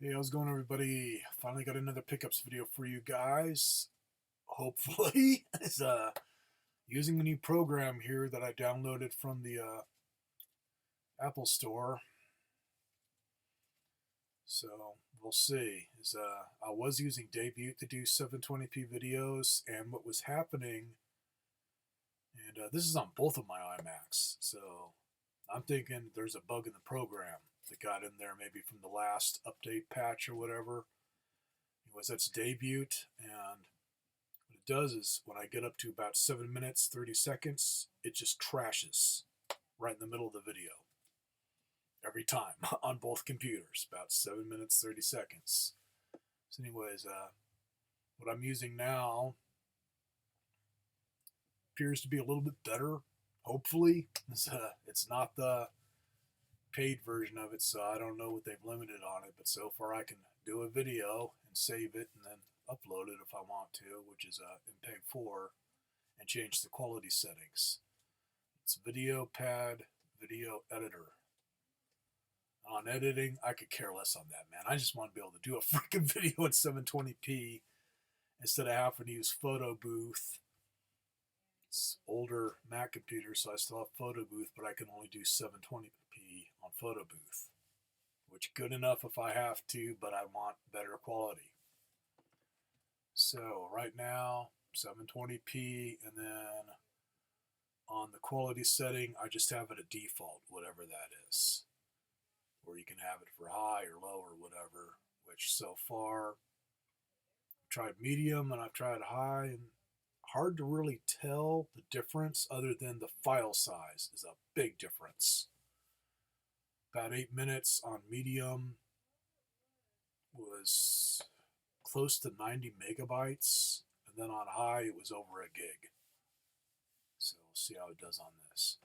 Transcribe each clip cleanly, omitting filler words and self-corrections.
Hey, how's it going, everybody? Finally got another pickups video for you guys. Hopefully, it's using a new program here that I downloaded from the Apple Store. So we'll see. I was using Debut to do 720p videos, and what was happening, and this is on both of my iMacs. So I'm thinking there's a bug in the program that got in there, maybe from the last update patch or whatever. That's Debut, and what it does is when I get up to about 7 minutes 30 seconds, it just crashes right in the middle of the video every time on both computers. About 7 minutes 30 seconds. So, anyways, what I'm using now appears to be a little bit better. Hopefully, it's not the paid version of it, so I don't know what they've limited on it. But so far, I can do a video and save it, and then upload it if I want to, which is MPEG-4, and change the quality settings. It's Videopad Video Editor. On editing, I could care less on that, man. I just want to be able to do a freaking video at 720p instead of having to use Photo Booth. It's older Mac computer, so I still have Photo Booth, but I can only do 720p on Photo Booth, which good enough if I have to, but I want better quality. So right now, 720p, and then on the quality setting, I just have it at default, whatever that is. Or you can have it for high or low or whatever, which so far, I've tried medium and I've tried high, and hard to really tell the difference other than the file size is a big difference. About 8 minutes on medium was close to 90 megabytes, and then on high it was over a gig. So we'll see how it does on this.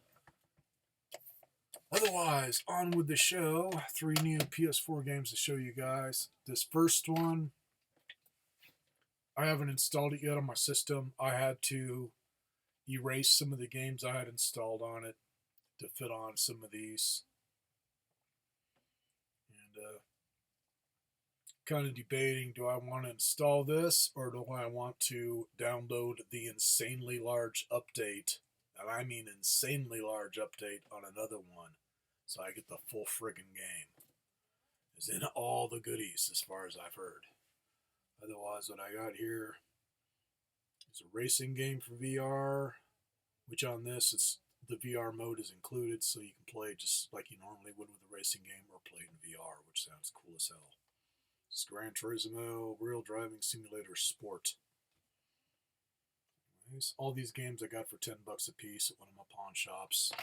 Otherwise, on with the show. 3 new PS4 games to show you guys. This first one, I haven't installed it yet on my system. I had to erase some of the games I had installed on it to fit on some of these. And kind of debating, do I want to install this or do I want to download the insanely large update, and I mean insanely large update, on another one so I get the full friggin' game. It's in all the goodies as far as I've heard. Otherwise, what I got here is a racing game for VR, which on this, it's the VR mode is included, so you can play just like you normally would with a racing game or play it in VR, which sounds cool as hell. It's Gran Turismo Real Driving Simulator Sport. Anyways, all these games I got for $10 a piece at one of my pawn shops.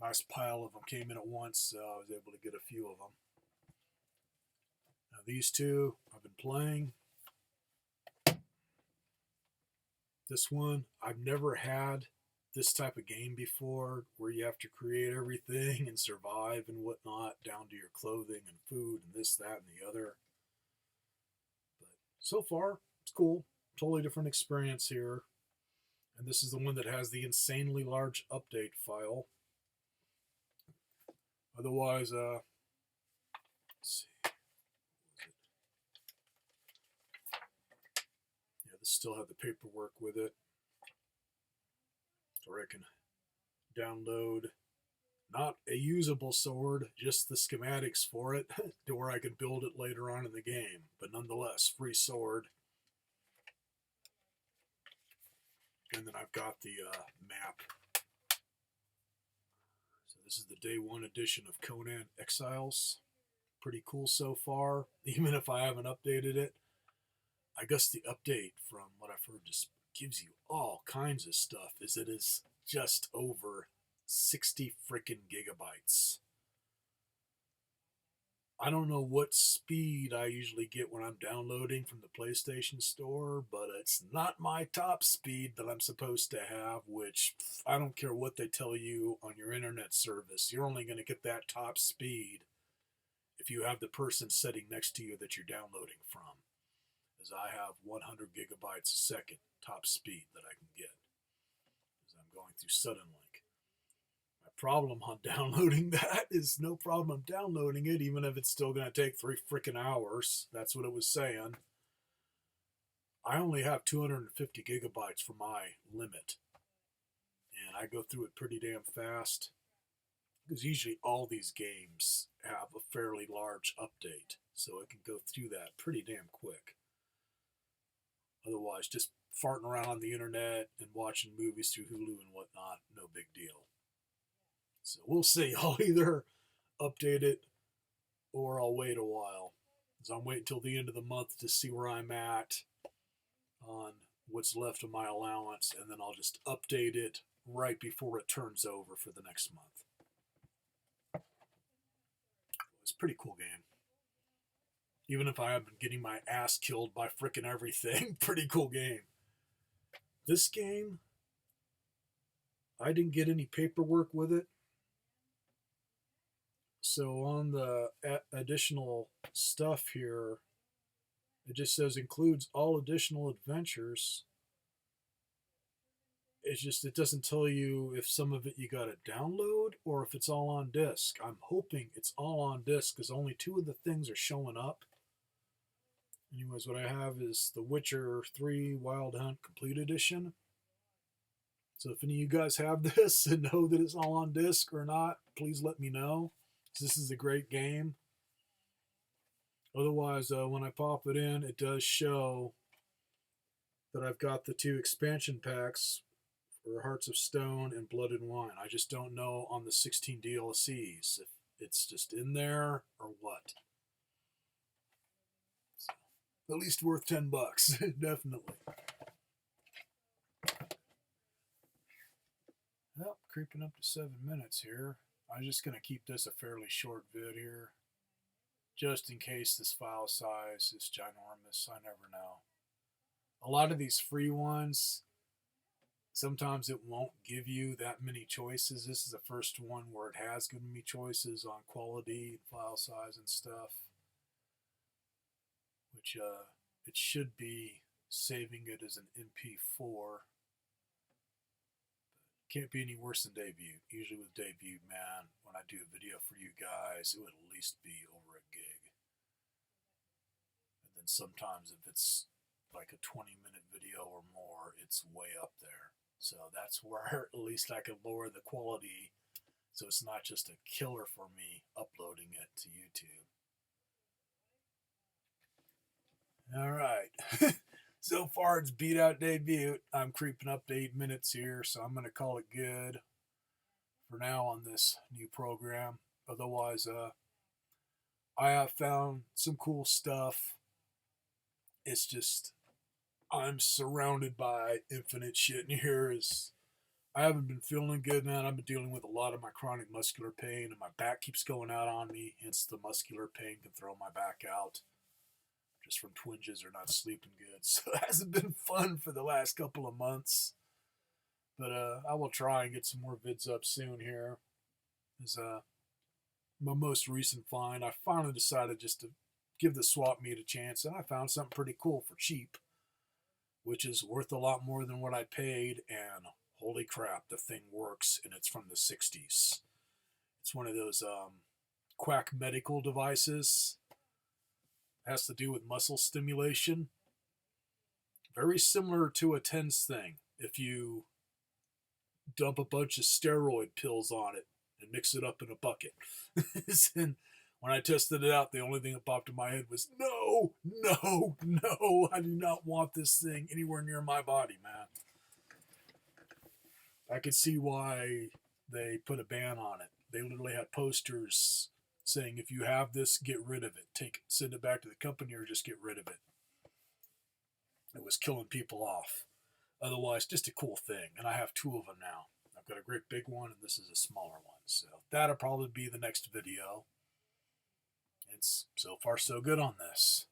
Nice pile of them came in at once, so I was able to get a few of them. Now these two I've been playing. This one, I've never had this type of game before, where you have to create everything and survive and whatnot, down to your clothing and food and this, that, and the other. But so far, it's cool. Totally different experience here. And this is the one that has the insanely large update file. Otherwise, let's see. Yeah, this still had the paperwork with it. So I can download not a usable sword, just the schematics for it, to where I can build it later on in the game. But nonetheless, free sword. And then I've got the map. So this is the day 1 edition of Conan Exiles. Pretty cool so far, even if I haven't updated it. I guess the update, from what I've heard, just gives you all kinds of stuff, as it is just over 60 freaking gigabytes. I don't know what speed I usually get when I'm downloading from the PlayStation Store, but it's not my top speed that I'm supposed to have, which I don't care what they tell you on your internet service. You're only going to get that top speed if you have the person sitting next to you that you're downloading from. As I have 100 gigabytes a second top speed that I can get as I'm going through Suddenlink. My problem on downloading that. Is no problem downloading it, even if it's still going to take 3 freaking hours. That's what it was saying. I only have 250 gigabytes for my limit, and I go through it pretty damn fast, because usually all these games have a fairly large update, so it can go through that pretty damn quick. Otherwise, just farting around on the internet and watching movies through Hulu and whatnot, no big deal. So we'll see. I'll either update it or I'll wait a while. So I'm waiting till the end of the month to see where I'm at on what's left of my allowance, and then I'll just update it right before it turns over for the next month. It's a pretty cool game. Even if I have been getting my ass killed by frickin' everything, pretty cool game. This game, I didn't get any paperwork with it. So on the additional stuff here, it just says includes all additional adventures. It's just, it doesn't tell you if some of it you got to download or if it's all on disc. I'm hoping it's all on disc because only 2 of the things are showing up. Anyways, what I have is The Witcher 3 Wild Hunt Complete Edition. So if any of you guys have this and know that it's all on disc or not, please let me know. This is a great game. Otherwise, when I pop it in, it does show that I've got the 2 expansion packs for Hearts of Stone and Blood and Wine. I just don't know on the 16 DLCs if it's just in there or what. So, at least worth $10, definitely. Well, creeping up to 7 minutes here. I'm just going to keep this a fairly short vid here, just in case this file size is ginormous. I never know. A lot of these free ones, sometimes it won't give you that many choices. This is the first one where it has given me choices on quality, file size, and stuff, which it should be saving it as an MP4. Can't be any worse than debut. Usually with debut, man, when I do a video for you guys, it would at least be over a gig. And then sometimes if it's like a 20-minute video or more, it's way up there. So that's where at least I can lower the quality so it's not just a killer for me uploading it to YouTube. All right. So far, it's beat out debut. I'm creeping up to 8 minutes here, so I'm going to call it good for now on this new program. Otherwise, I have found some cool stuff. It's just, I'm surrounded by infinite shit in here. I haven't been feeling good, man. I've been dealing with a lot of my chronic muscular pain, and my back keeps going out on me. Hence, the muscular pain can throw my back out. Just from twinges or not sleeping good. So it hasn't been fun for the last couple of months. But I will try and get some more vids up soon here. As my most recent find, I finally decided just to give the swap meet a chance, and I found something pretty cool for cheap, which is worth a lot more than what I paid, and holy crap, the thing works, and it's from the 60s. It's one of those quack medical devices. Has to do with muscle stimulation. Very similar to a TENS thing. If you dump a bunch of steroid pills on it and mix it up in a bucket. And when I tested it out, the only thing that popped in my head was, no, no, no, I do not want this thing anywhere near my body, man. I could see why they put a ban on it. They literally had posters saying, if you have this, get rid of it. Send it back to the company or just get rid of it. It was killing people off. Otherwise, just a cool thing. And I have 2 of them now. I've got a great big one, and this is a smaller one. So that'll probably be the next video. It's so far so good on this.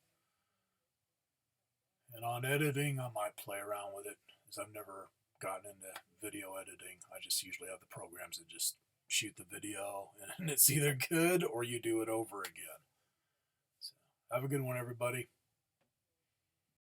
And on editing, I might play around with it, as I've never gotten into video editing. I just usually have the programs that just shoot the video, and it's either good or you do it over again. So have a good one, everybody.